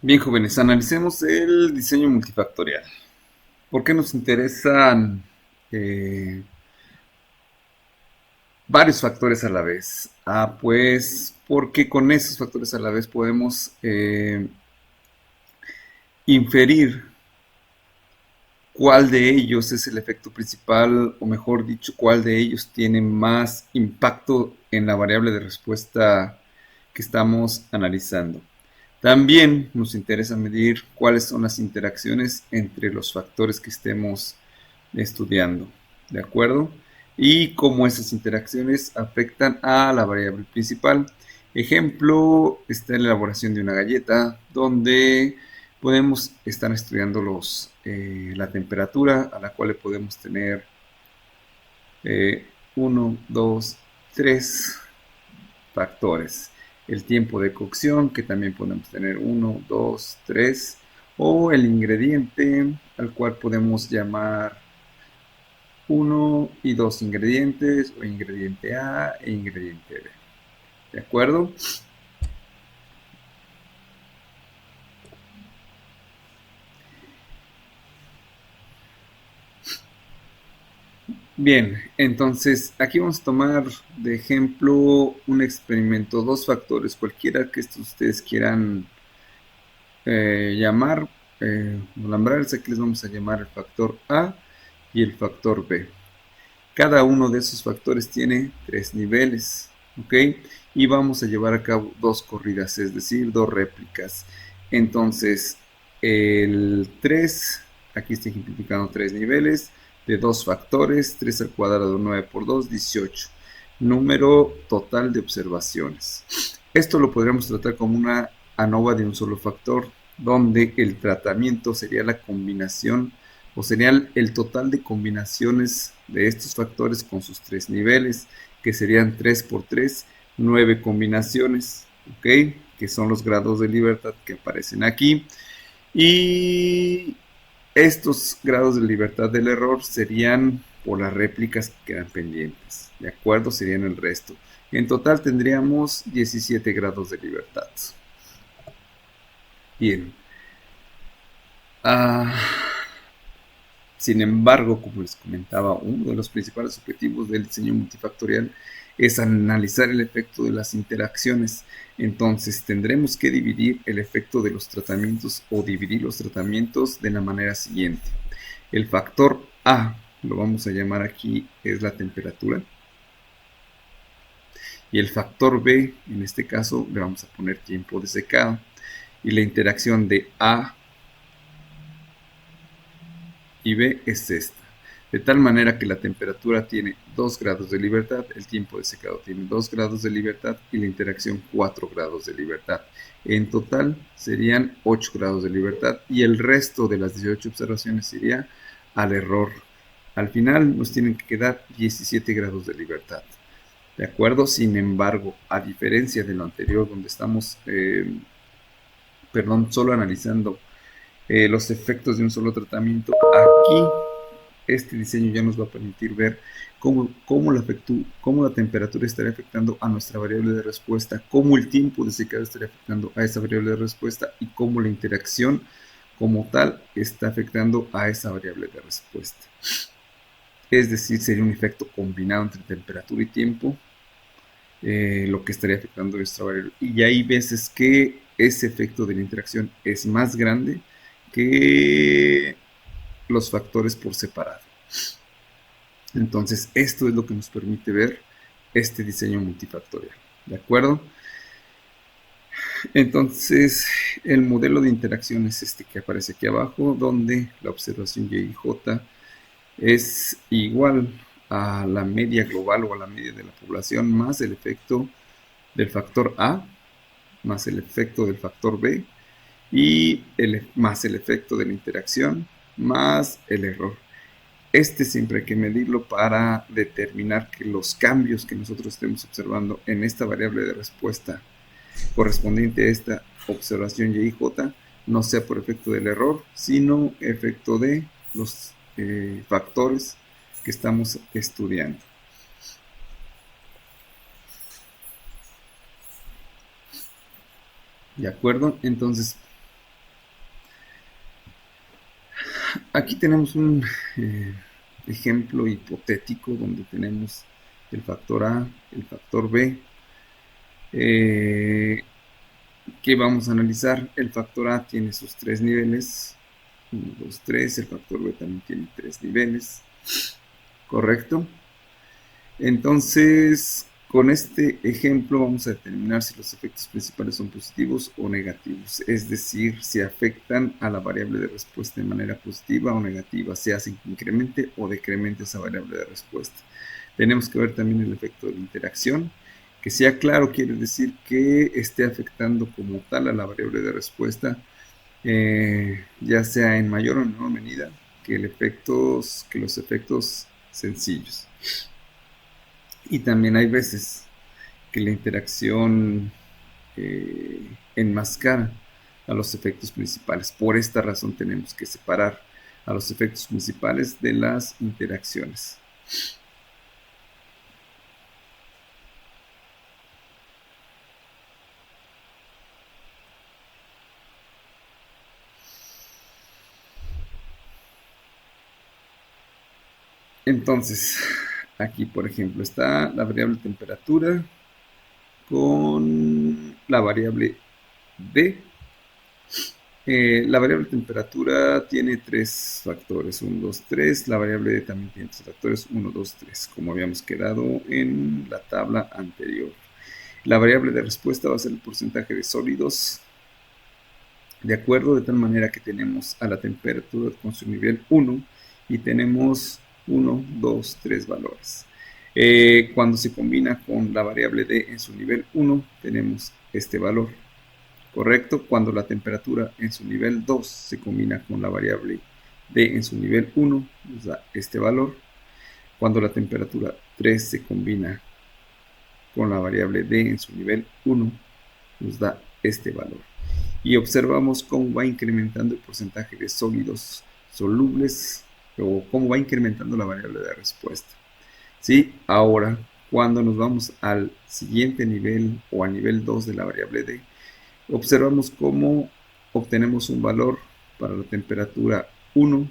Bien, jóvenes, analicemos el diseño multifactorial. ¿Por qué nos interesan eh, varios factores a la vez? Pues porque con esos factores a la vez podemos inferir cuál de ellos es el efecto principal, o mejor dicho, cuál de ellos tiene más impacto en la variable de respuesta que estamos analizando. También nos interesa medir cuáles son las interacciones entre los factores que estemos estudiando, ¿de acuerdo? Y cómo esas interacciones afectan a la variable principal. Ejemplo, está en la elaboración de una galleta, donde podemos estar estudiando la temperatura a la cual le podemos tener 1, 2, 3 factores. El tiempo de cocción, que también podemos tener 1, 2, 3, o el ingrediente, al cual podemos llamar uno y dos ingredientes, o ingrediente A e ingrediente B. ¿De acuerdo? Bien, entonces aquí vamos a tomar de ejemplo un experimento, dos factores, cualquiera que estos ustedes quieran llamar, nombrarles. Aquí les vamos a llamar el factor A y el factor B. Cada uno de esos factores tiene tres niveles, ¿ok? Y vamos a llevar a cabo dos corridas, es decir, dos réplicas. Entonces, el 3, aquí está ejemplificando tres niveles de dos factores, 3 al cuadrado, 9 por 2, 18. Número total de observaciones. Esto lo podríamos tratar como una ANOVA de un solo factor, donde el tratamiento sería la combinación o sería el total de combinaciones de estos factores con sus tres niveles, que serían 3 por 3, 9 combinaciones, ¿ok? Que son los grados de libertad que aparecen aquí. Y estos grados de libertad del error serían por las réplicas que quedan pendientes, ¿de acuerdo? Serían el resto. En total tendríamos 17 grados de libertad. Bien. Ah, Sin embargo, como les comentaba, uno de los principales objetivos del diseño multifactorial es analizar el efecto de las interacciones. Entonces, tendremos que dividir el efecto de los tratamientos, o dividir los tratamientos de la manera siguiente. El factor A, lo vamos a llamar aquí, es la temperatura. Y el factor B, en este caso, le vamos a poner tiempo de secado. Y la interacción de A y B es esta. De tal manera que la temperatura tiene 2 grados de libertad, el tiempo de secado tiene 2 grados de libertad y la interacción 4 grados de libertad. En total serían 8 grados de libertad y el resto de las 18 observaciones iría al error. Al final nos tienen que quedar 17 grados de libertad. ¿De acuerdo? Sin embargo, a diferencia de lo anterior, donde estamos, solo analizando los efectos de un solo tratamiento, aquí este diseño ya nos va a permitir ver cómo la temperatura estaría afectando a nuestra variable de respuesta, cómo el tiempo de secado estaría afectando a esa variable de respuesta y cómo la interacción como tal está afectando a esa variable de respuesta. Es decir, sería un efecto combinado entre temperatura y tiempo, lo que estaría afectando a nuestra variable. Y hay veces que ese efecto de la interacción es más grande que los factores por separado. Entonces, esto es lo que nos permite ver este diseño multifactorial. ¿De acuerdo? Entonces, el modelo de interacción es este que aparece aquí abajo, donde la observación Y y J es igual a la media global o a la media de la población más el efecto del factor A más el efecto del factor B y más el efecto de la interacción más el error. Este siempre hay que medirlo para determinar que los cambios que nosotros estemos observando en esta variable de respuesta correspondiente a esta observación Y y J no sea por efecto del error, sino efecto de los factores que estamos estudiando. ¿De acuerdo? Entonces, Aquí tenemos un ejemplo hipotético donde tenemos el factor A, el factor B. ¿Qué vamos a analizar? El factor A tiene sus 3 niveles. 1, 2, 3. El factor B también tiene 3 niveles. ¿Correcto? Entonces, con este ejemplo vamos a determinar si los efectos principales son positivos o negativos, es decir, si afectan a la variable de respuesta de manera positiva o negativa, si hacen que incremente o decremente esa variable de respuesta. Tenemos que ver también el efecto de la interacción, que sea claro quiere decir que esté afectando como tal a la variable de respuesta, ya sea en mayor o menor medida que los efectos sencillos. Y también hay veces que la interacción enmascara a los efectos principales. Por esta razón tenemos que separar a los efectos principales de las interacciones. Entonces, aquí por ejemplo está la variable temperatura con la variable D. La variable temperatura tiene 3 factores, 1, 2, 3. La variable D también tiene 3 factores, 1, 2, 3, como habíamos quedado en la tabla anterior. La variable de respuesta va a ser el porcentaje de sólidos, de acuerdo, de tal manera que tenemos a la temperatura con su nivel 1 y tenemos 1, 2, 3 valores. Cuando se combina con la variable D en su nivel 1, tenemos este valor. Correcto, cuando la temperatura en su nivel 2 se combina con la variable D en su nivel 1, nos da este valor. Cuando la temperatura 3 se combina con la variable D en su nivel 1, nos da este valor. Y observamos cómo va incrementando el porcentaje de sólidos solubles o cómo va incrementando la variable de respuesta. ¿Sí? Ahora, cuando nos vamos al siguiente nivel o al nivel 2 de la variable D, observamos cómo obtenemos un valor para la temperatura 1,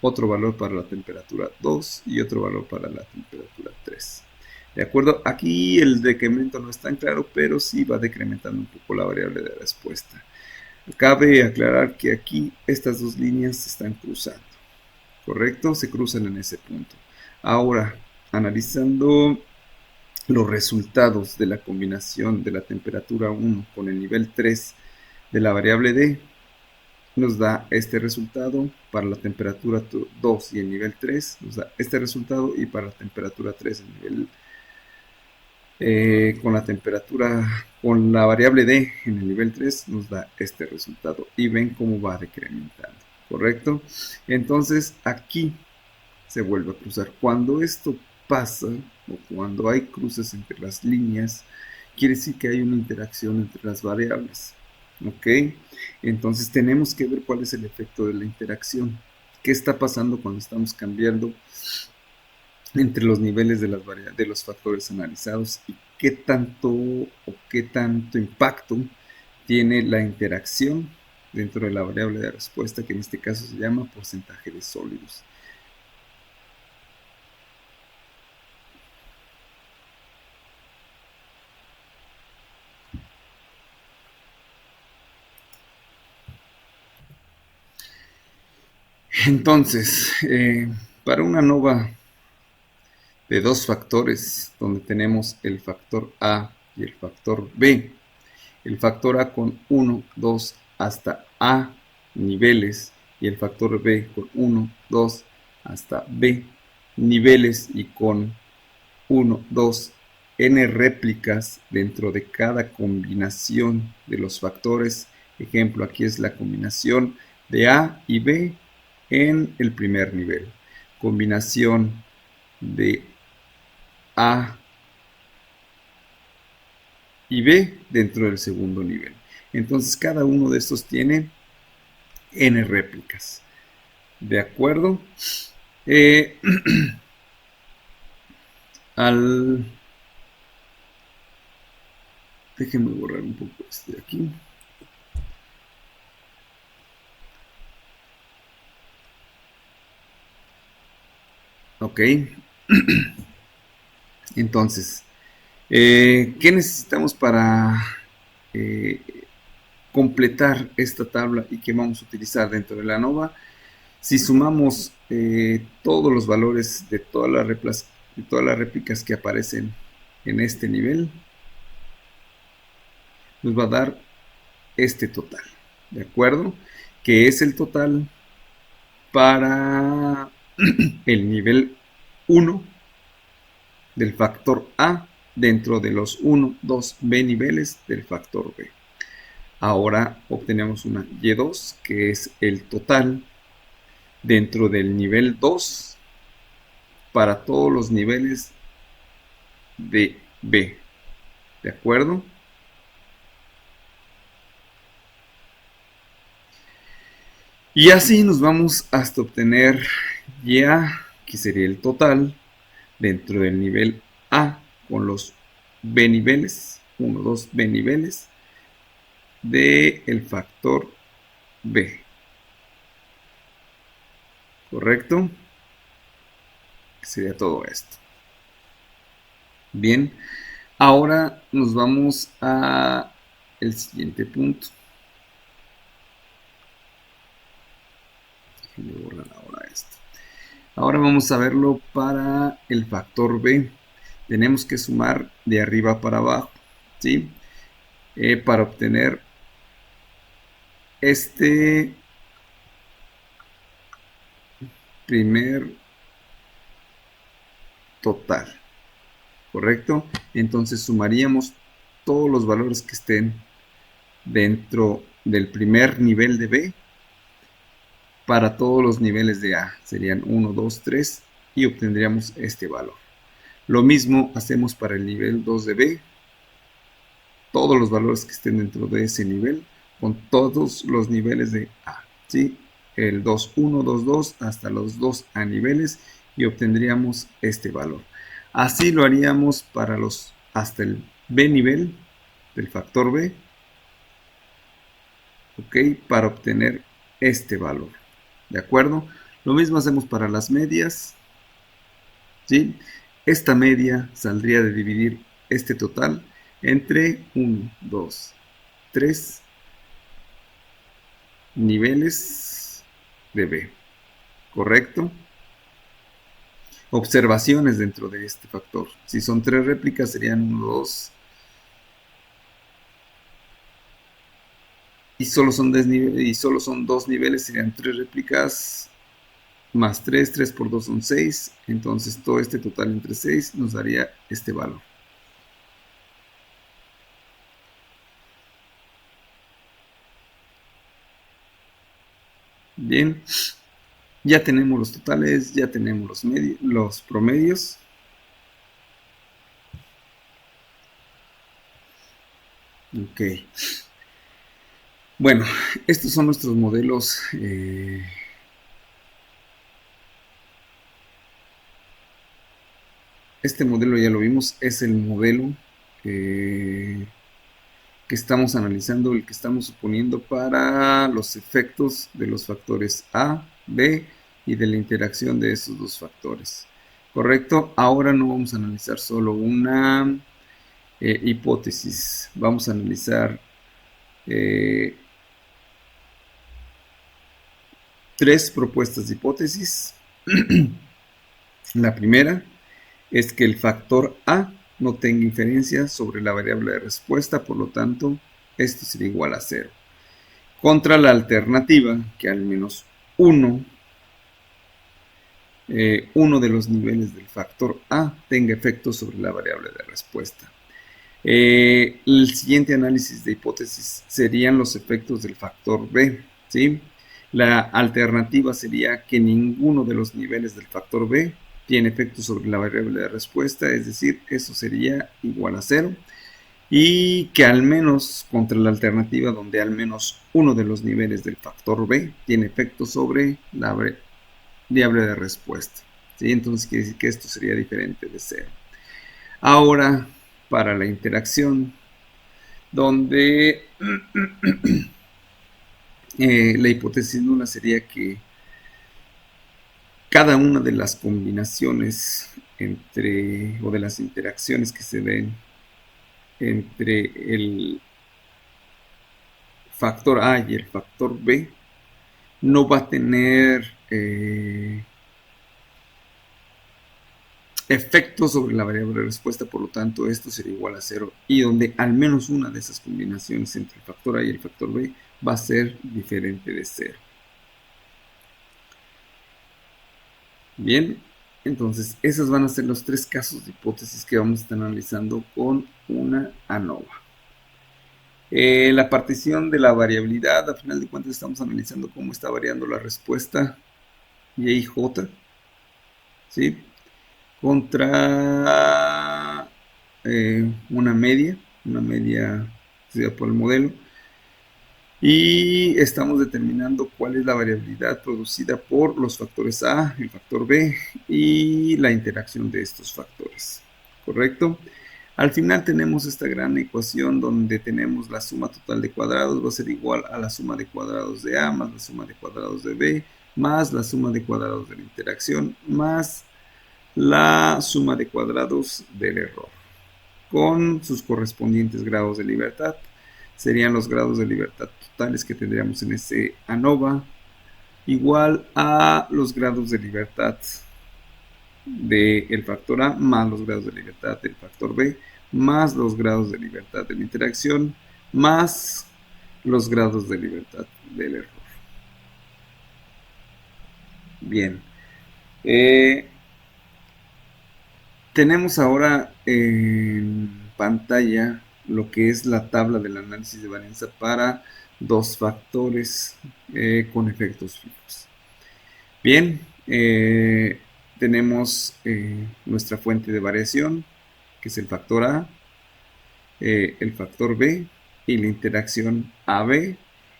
otro valor para la temperatura 2 y otro valor para la temperatura 3. ¿De acuerdo? Aquí el decremento no es tan claro, pero sí va decrementando un poco la variable de respuesta. Cabe aclarar que aquí estas dos líneas se están cruzando, ¿correcto? Se cruzan en ese punto. Ahora, analizando los resultados de la combinación de la temperatura 1 con el nivel 3 de la variable D, nos da este resultado. Para la temperatura 2 y el nivel 3 nos da este resultado, y para la temperatura 3 el nivel con la temperatura, con la variable D en el nivel 3 nos da este resultado, y ven cómo va decrementando, ¿correcto? Entonces aquí se vuelve a cruzar. Cuando esto pasa, o cuando hay cruces entre las líneas, quiere decir que hay una interacción entre las variables, ¿ok? Entonces tenemos que ver cuál es el efecto de la interacción. ¿Qué está pasando cuando estamos cambiando entre los niveles de los factores analizados, y qué tanto impacto tiene la interacción dentro de la variable de respuesta, que en este caso se llama porcentaje de sólidos? Entonces, para una nova de dos factores, donde tenemos el factor A y el factor B, el factor A con 1, 2 hasta A niveles, y el factor B con 1, 2 hasta B niveles, y con 1, 2, n réplicas dentro de cada combinación de los factores. Ejemplo, aquí es la combinación de A y B en el primer nivel, combinación de A y B dentro del segundo nivel. Entonces cada uno de estos tiene n réplicas. ¿De acuerdo? Eh, al Déjenme borrar un poco esto de aquí. Ok. Entonces, ¿qué necesitamos para eh, completar esta tabla y que vamos a utilizar dentro de la ANOVA? Si sumamos todos los valores de de todas las réplicas que aparecen en este nivel, nos va a dar este total, ¿de acuerdo? Que es el total para el nivel 1 del factor A dentro de los 1, 2, B niveles del factor B. Ahora obtenemos una Y2, que es el total dentro del nivel 2 para todos los niveles de B. ¿De acuerdo? Y así nos vamos hasta obtener ya, que sería el total, dentro del nivel A con los B niveles, 1, 2, B niveles, del factor B. ¿Correcto? Sería todo esto. Bien, ahora nos vamos a el siguiente punto. Déjenme borrar ahora esto. Ahora vamos a verlo para el factor B. Tenemos que sumar de arriba para abajo, ¿sí? Para obtener este primer total, ¿correcto? Entonces sumaríamos todos los valores que estén dentro del primer nivel de B para todos los niveles de A. Serían 1, 2, 3 y obtendríamos este valor. Lo mismo hacemos para el nivel 2 de B. Todos los valores que estén dentro de ese nivel con todos los niveles de A. ¿Sí? El 2, 1, 2, 2 hasta los 2 A niveles y obtendríamos este valor. Así lo haríamos para los hasta el B nivel del factor B, ¿ok? Para obtener este valor, ¿de acuerdo? Lo mismo hacemos para las medias, ¿sí? Esta media saldría de dividir este total entre 1, 2, 3 niveles de B, ¿correcto? Observaciones dentro de este factor. Si son 3 réplicas serían 1, 2 y solo son 2 niveles, serían 3 réplicas más 3, 3 por 2 son 6, entonces todo este total entre 6 nos daría este valor. Bien, ya tenemos los totales, ya tenemos los promedios. Ok. Bueno, estos son nuestros modelos. Este modelo ya lo vimos, es el modelo que estamos analizando, el que estamos suponiendo para los efectos de los factores A, B y de la interacción de esos dos factores. ¿Correcto? Ahora no vamos a analizar solo una hipótesis, vamos a analizar 3 propuestas de hipótesis. La primera es que el factor A no tenga inferencia sobre la variable de respuesta, por lo tanto, esto sería igual a 0. Contra la alternativa que al menos uno de los niveles del factor A tenga efecto sobre la variable de respuesta. El siguiente análisis de hipótesis serían los efectos del factor B, ¿sí? La alternativa sería que ninguno de los niveles del factor B tiene efecto sobre la variable de respuesta, es decir, eso sería igual a 0. Y que al menos contra la alternativa donde al menos uno de los niveles del factor B tiene efecto sobre la variable de respuesta, ¿sí? Entonces quiere decir que esto sería diferente de 0. Ahora, para la interacción, donde la hipótesis nula sería cada una de las combinaciones o de las interacciones que se den entre el factor A y el factor B no va a tener efecto sobre la variable de respuesta, por lo tanto esto será igual a 0, y donde al menos una de esas combinaciones entre el factor A y el factor B va a ser diferente de 0. Bien, entonces esos van a ser los tres casos de hipótesis que vamos a estar analizando con una ANOVA. La partición de la variabilidad, al final de cuentas estamos analizando cómo está variando la respuesta Y y J, ¿sí? Contra una media por el modelo, y estamos determinando cuál es la variabilidad producida por los factores A, el factor B y la interacción de estos factores, ¿correcto? Al final tenemos esta gran ecuación donde tenemos la suma total de cuadrados va a ser igual a la suma de cuadrados de A más la suma de cuadrados de B más la suma de cuadrados de la interacción más la suma de cuadrados del error, con sus correspondientes grados de libertad. Serían los grados de libertad totales que tendríamos en ese ANOVA, igual a los grados de libertad del factor A más los grados de libertad del factor B más los grados de libertad de la interacción más los grados de libertad del error. Bien. Tenemos ahora en pantalla lo que es la tabla del análisis de varianza para dos factores con efectos fijos. Bien, tenemos nuestra fuente de variación, que es el factor A, el factor B y la interacción AB,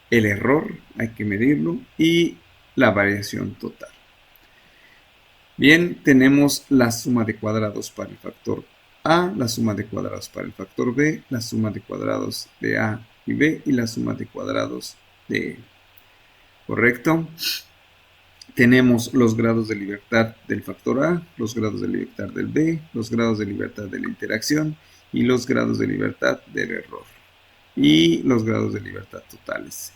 el error, hay que medirlo, y la variación total. Bien, tenemos la suma de cuadrados para el factor A, la suma de cuadrados para el factor B, la suma de cuadrados de A y B y la suma de cuadrados de E. ¿Correcto? Tenemos los grados de libertad del factor A, los grados de libertad del B, los grados de libertad de la interacción y los grados de libertad del error. Y los grados de libertad totales.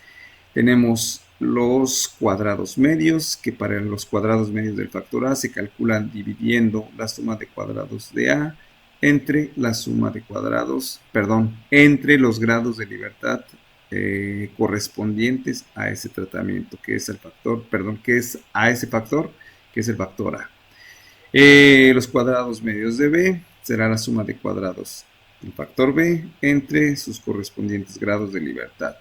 Tenemos los cuadrados medios, que para los cuadrados medios del factor A se calculan dividiendo la suma de cuadrados de A entre la suma de cuadrados, entre los grados de libertad correspondientes a ese tratamiento, que es el factor, que es a ese factor, que es el factor A. Los cuadrados medios de B será la suma de cuadrados del factor B entre sus correspondientes grados de libertad.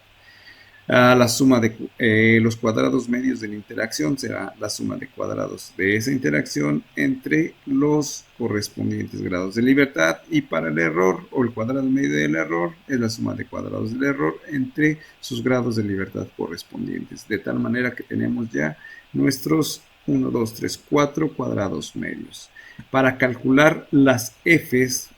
La suma de los cuadrados medios de la interacción será la suma de cuadrados de esa interacción entre los correspondientes grados de libertad, y para el error o el cuadrado medio del error es la suma de cuadrados del error entre sus grados de libertad correspondientes, de tal manera que tenemos ya nuestros 1, 2, 3, 4 cuadrados medios. Para calcular las Fs,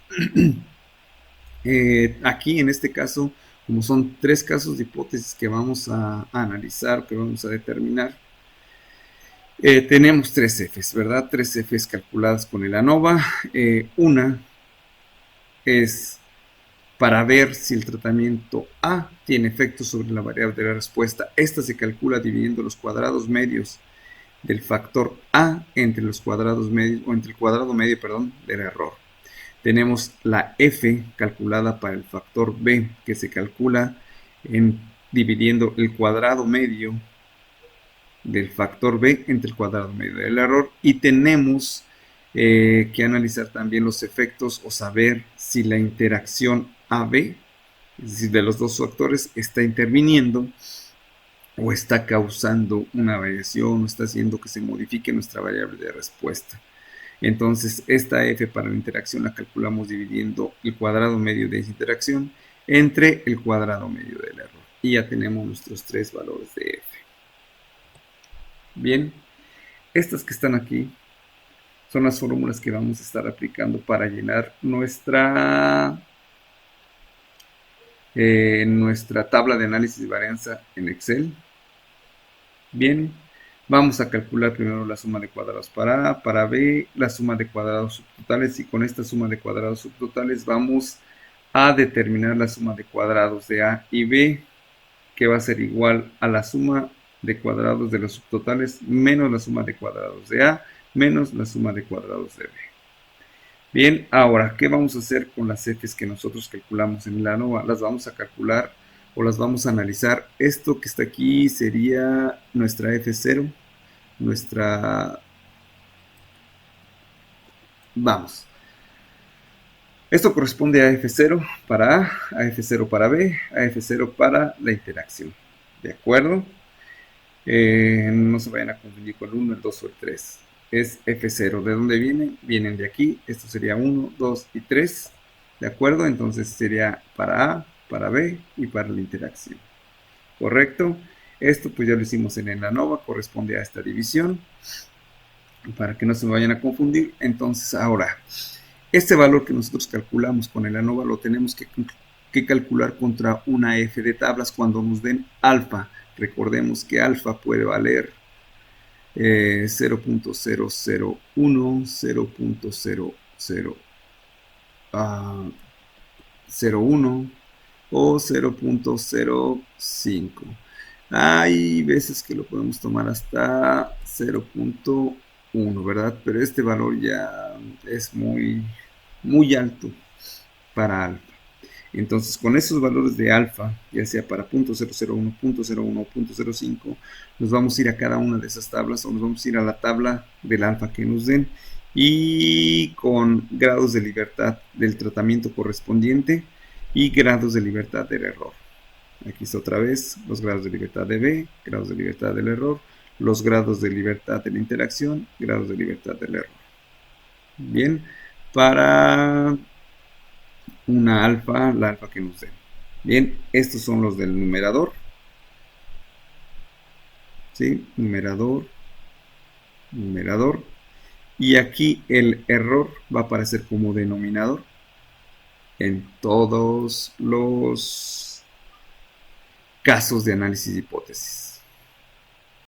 aquí en este caso, como son tres casos de hipótesis que vamos a analizar, que vamos a determinar, tenemos tres Fs, ¿verdad? Tres Fs calculadas con el ANOVA. Una es para ver si el tratamiento A tiene efecto sobre la variable de la respuesta. Esta se calcula dividiendo los cuadrados medios del factor A entre los cuadrados medios, o entre el cuadrado medio, del error. Tenemos la F calculada para el factor B, que se calcula dividiendo el cuadrado medio del factor B entre el cuadrado medio del error. Y tenemos que analizar también los efectos o saber si la interacción AB, es decir, de los dos factores, está interviniendo o está causando una variación o está haciendo que se modifique nuestra variable de respuesta. Entonces, esta F para la interacción la calculamos dividiendo el cuadrado medio de esa interacción entre el cuadrado medio del error. Y ya tenemos nuestros tres valores de F. Bien, estas que están aquí son las fórmulas que vamos a estar aplicando para llenar nuestra tabla de análisis de varianza en Excel. Bien, Vamos a calcular primero la suma de cuadrados para A, para B, la suma de cuadrados subtotales, y con esta suma de cuadrados subtotales vamos a determinar la suma de cuadrados de A y B, que va a ser igual a la suma de cuadrados de los subtotales menos la suma de cuadrados de A menos la suma de cuadrados de B. Bien, ahora, ¿qué vamos a hacer con las f's que nosotros calculamos en la ANOVA? Las vamos a calcular o las vamos a analizar. Esto que está aquí sería nuestra f0, nuestra... Vamos. Esto corresponde a f0 para A f0 para B, a f0 para la interacción. ¿De acuerdo? No se vayan a confundir con el 1, el 2 o el 3. Es f0. ¿De dónde vienen? Vienen de aquí. Esto sería 1, 2 y 3. ¿De acuerdo? Entonces sería para A, para B y para la interacción. ¿Correcto? Esto pues ya lo hicimos en el ANOVA, corresponde a esta división. Para que no se me vayan a confundir. Entonces ahora, este valor que nosotros calculamos con el ANOVA lo tenemos que calcular contra una f de tablas cuando nos den alfa. Recordemos que alfa puede valer 0.001, 0.001 o 0.05. Hay veces que lo podemos tomar hasta 0.1, ¿verdad? Pero este valor ya es muy alto para alfa. Entonces, con esos valores de alfa, ya sea para .001, .01 o .05, nos vamos a ir a cada una de esas tablas o nos vamos a ir a la tabla del alfa que nos den y con grados de libertad del tratamiento correspondiente y grados de libertad del error. Aquí está otra vez los grados de libertad de B, grados de libertad del error, los grados de libertad de la interacción, grados de libertad del error. Bien, para una alfa, la alfa que nos den. Bien, estos son los del numerador. ¿Sí? Numerador, numerador. Y aquí el error va a aparecer como denominador en todos los casos de análisis de hipótesis.